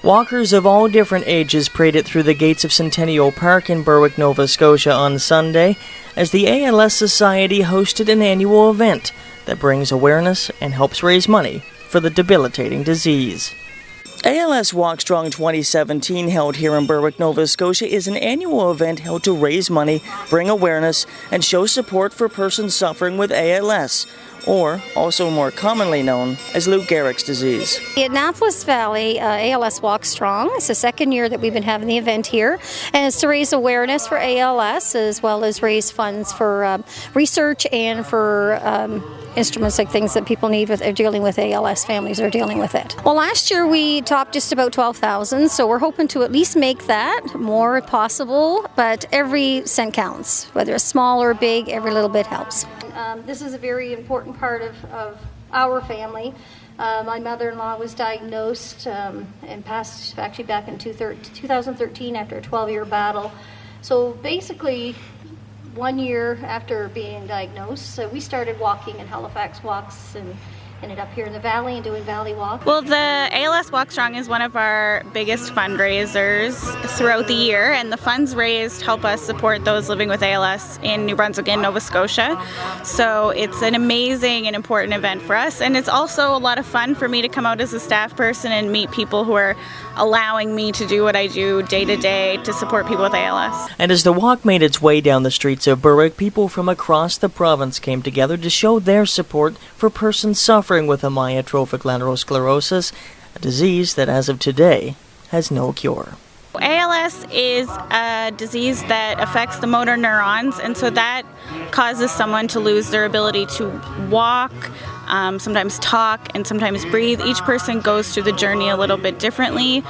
Walkers of all different ages paraded through the gates of Centennial Park in Berwick, Nova Scotia on Sunday as the ALS Society hosted an annual event that brings awareness and helps raise money for the debilitating disease. ALS WalkStrong 2017, held here in Berwick, Nova Scotia, is an annual event held to raise money, bring awareness, and show support for persons suffering with ALS, or also more commonly known as Lou Gehrig's disease. The Annapolis Valley ALS WalkStrong, it's the second year that we've been having the event here, and it's to raise awareness for ALS as well as raise funds for research and for instruments, like things that people need if they're dealing with ALS, families are dealing with it. Well, last year we topped just about 12,000, so we're hoping to at least make that more if possible, but every cent counts. Whether it's small or big, every little bit helps. This is a very important part of our family. My mother-in-law was diagnosed and passed actually back in 2013 after a 12-year battle. So basically, 1 year after being diagnosed, we started walking in Halifax Walks and ended up here in the valley and doing Valley Walk. Well, the ALS WalkStrong is one of our biggest fundraisers throughout the year, and the funds raised help us support those living with ALS in New Brunswick and Nova Scotia. So it's an amazing and important event for us, and it's also a lot of fun for me to come out as a staff person and meet people who are allowing me to do what I do day to day to support people with ALS. And as the walk made its way down the streets of Berwick, people from across the province came together to show their support for persons suffering with amyotrophic lateral sclerosis, a disease that as of today has no cure. ALS is a disease that affects the motor neurons, and so that causes someone to lose their ability to walk, sometimes talk, and sometimes breathe. Each person goes through the journey a little bit differently,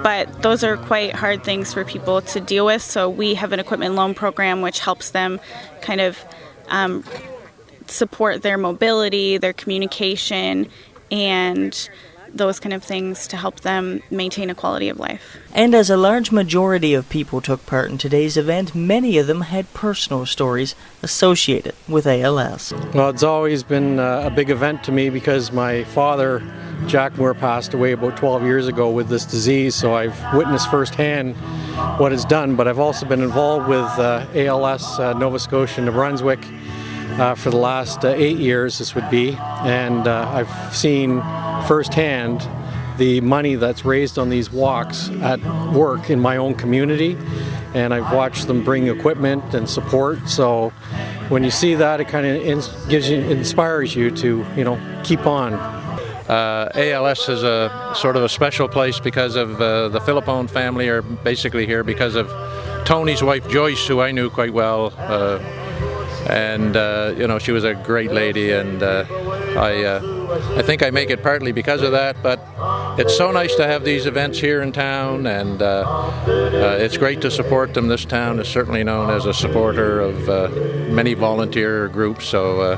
but those are quite hard things for people to deal with, so we have an equipment loan program which helps them kind of support their mobility, their communication, and those kind of things to help them maintain a quality of life. And as a large majority of people took part in today's event, many of them had personal stories associated with ALS. Well, it's always been a big event to me because my father, Jack Moore, passed away about 12 years ago with this disease, so I've witnessed firsthand what it's done, but I've also been involved with ALS Nova Scotia and New Brunswick for the last 8 years, this would be, and I've seen firsthand the money that's raised on these walks at work in my own community, and I've watched them bring equipment and support. So when you see that, it kind of inspires you to, keep on. ALS is a sort of a special place because of the Philippone family are basically here because of Tony's wife Joyce, who I knew quite well. And she was a great lady, and I think I make it partly because of that, but it's so nice to have these events here in town, and it's great to support them. This town is certainly known as a supporter of many volunteer groups, so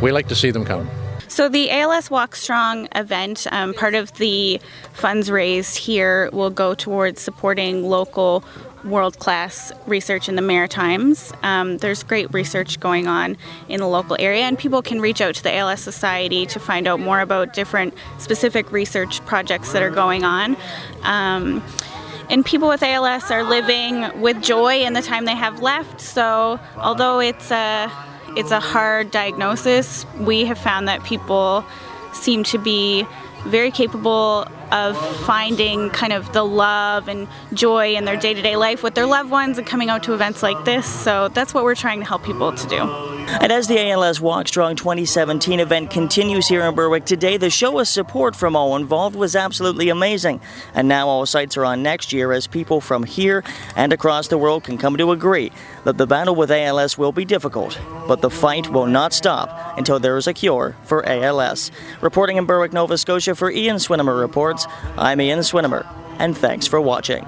we like to see them come. So the ALS WalkStrong event, part of the funds raised here will go towards supporting local world-class research in the Maritimes. There's great research going on in the local area, and people can reach out to the ALS Society to find out more about different specific research projects that are going on. And people with ALS are living with joy in the time they have left, so although it's a hard diagnosis, we have found that people seem to be very capable of finding kind of the love and joy in their day-to-day life with their loved ones and coming out to events like this. So that's what we're trying to help people to do. And as the ALS WalkStrong 2017 event continues here in Berwick today, the show of support from all involved was absolutely amazing. And now all sights are on next year as people from here and across the world can come to agree that the battle with ALS will be difficult, but the fight will not stop until there is a cure for ALS. Reporting in Berwick, Nova Scotia for Ian Swinimer Reports, I'm Ian Swinimer, and thanks for watching.